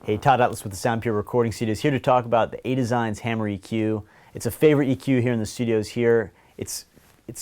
Hey, Todd Atlas with the Sound Pure Recording Studios here to talk about the A-Designs Hammer EQ. It's a favorite EQ here in the studios here. It's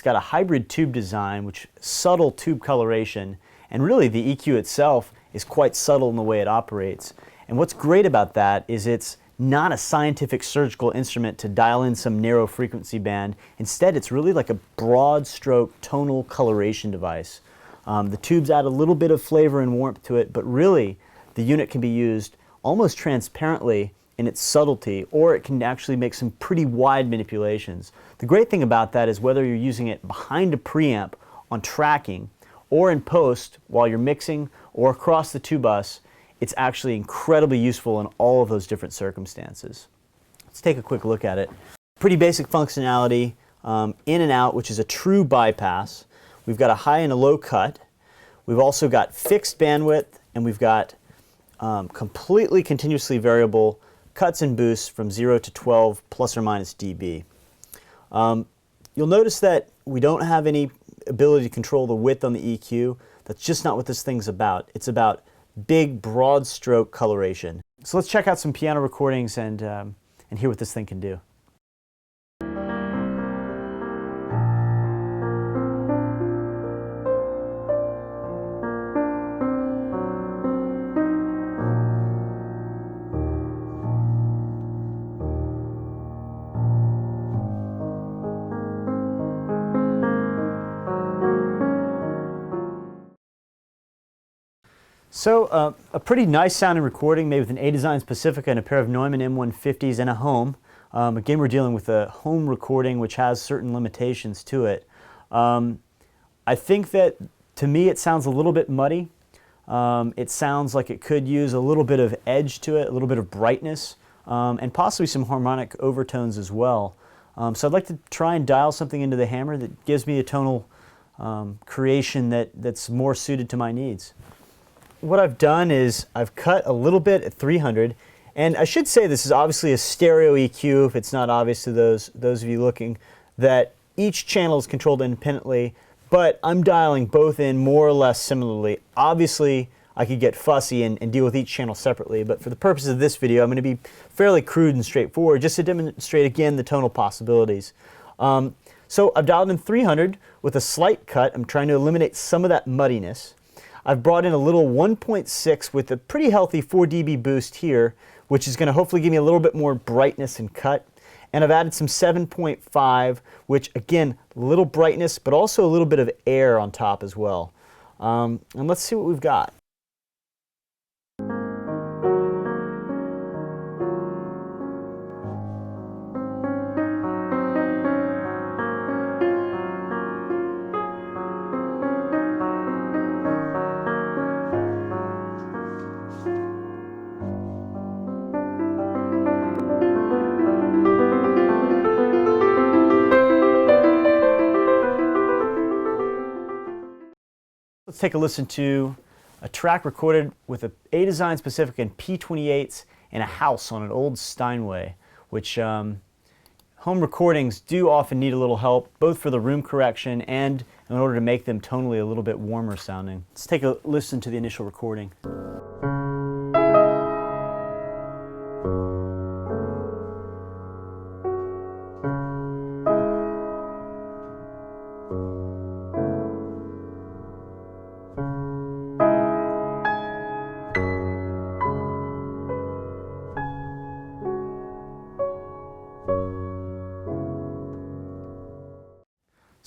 got a hybrid tube design, which subtle tube coloration, and really the EQ itself is quite subtle in the way it operates. And what's great about that is it's not a scientific surgical instrument to dial in some narrow frequency band. Instead, it's really like a broad stroke tonal coloration device. The tubes add a little bit of flavor and warmth to it, but really the unit can be used almost transparently in its subtlety, or it can actually make some pretty wide manipulations. The great thing about that is whether you're using it behind a preamp on tracking or in post while you're mixing or across the tube bus, it's actually incredibly useful in all of those different circumstances. Let's take a quick look at it. Pretty basic functionality, in and out, which is a true bypass. We've got a high and a low cut. We've also got fixed bandwidth, and we've got completely continuously variable cuts and boosts from 0 to 12 plus or minus dB. You'll notice that we don't have any ability to control the width on the EQ. That's just not what this thing's about. It's about big, broad stroke coloration. So let's check out some piano recordings and hear what this thing can do. So a pretty nice sounding recording made with an A-Designs Pacifica and a pair of Neumann M150s and a home. Again, we're dealing with a home recording which has certain limitations to it. I think that, to me, it sounds a little bit muddy. It sounds like it could use a little bit of edge to it, a little bit of brightness, and possibly some harmonic overtones as well. So I'd like to try and dial something into the hammer that gives me a tonal creation that's more suited to my needs. What I've done is I've cut a little bit at 300, and I should say this is obviously a stereo EQ, if it's not obvious to those of you looking, that each channel is controlled independently, but I'm dialing both in more or less similarly. Obviously, I could get fussy and deal with each channel separately, but for the purpose of this video, I'm going to be fairly crude and straightforward just to demonstrate again the tonal possibilities. So I've dialed in 300 with a slight cut. I'm trying to eliminate some of that muddiness. I've brought in a little 1.6 with a pretty healthy 4 dB boost here, which is going to hopefully give me a little bit more brightness and cut. And I've added some 7.5, which again, a little brightness, but also a little bit of air on top as well. And let's see what we've got. Let's take a listen to a track recorded with a A-Designs Pacifica and P28s in a house on an old Steinway, which home recordings do often need a little help, both for the room correction and in order to make them tonally a little bit warmer sounding. Let's take a listen to the initial recording.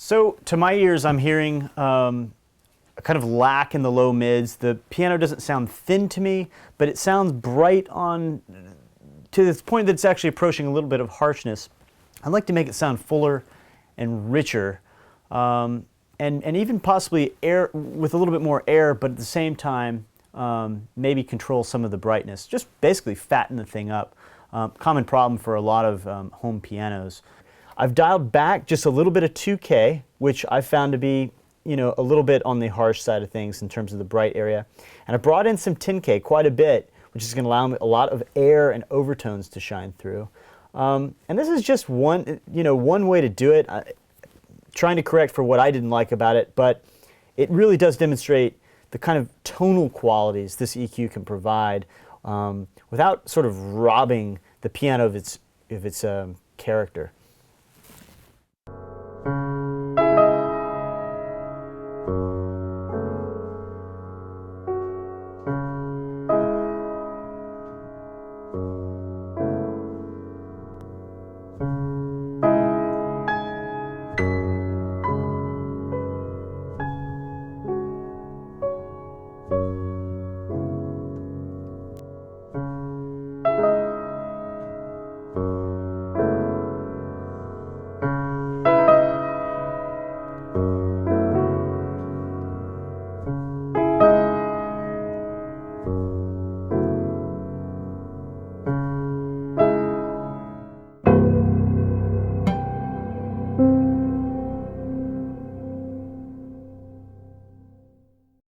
So to my ears, I'm hearing a kind of lack in the low mids. The piano doesn't sound thin to me, but it sounds bright on to this point that it's actually approaching a little bit of harshness. I'd like to make it sound fuller and richer, and even possibly air with a little bit more air, but at the same time maybe control some of the brightness. Just basically fatten the thing up. Common problem for a lot of home pianos. I've dialed back just a little bit of 2K, which I found to be, a little bit on the harsh side of things in terms of the bright area. And I brought in some 10K, quite a bit, which is going to allow me a lot of air and overtones to shine through. And this is just one way to do it. Trying to correct for what I didn't like about it, but it really does demonstrate the kind of tonal qualities this EQ can provide without sort of robbing the piano of its character.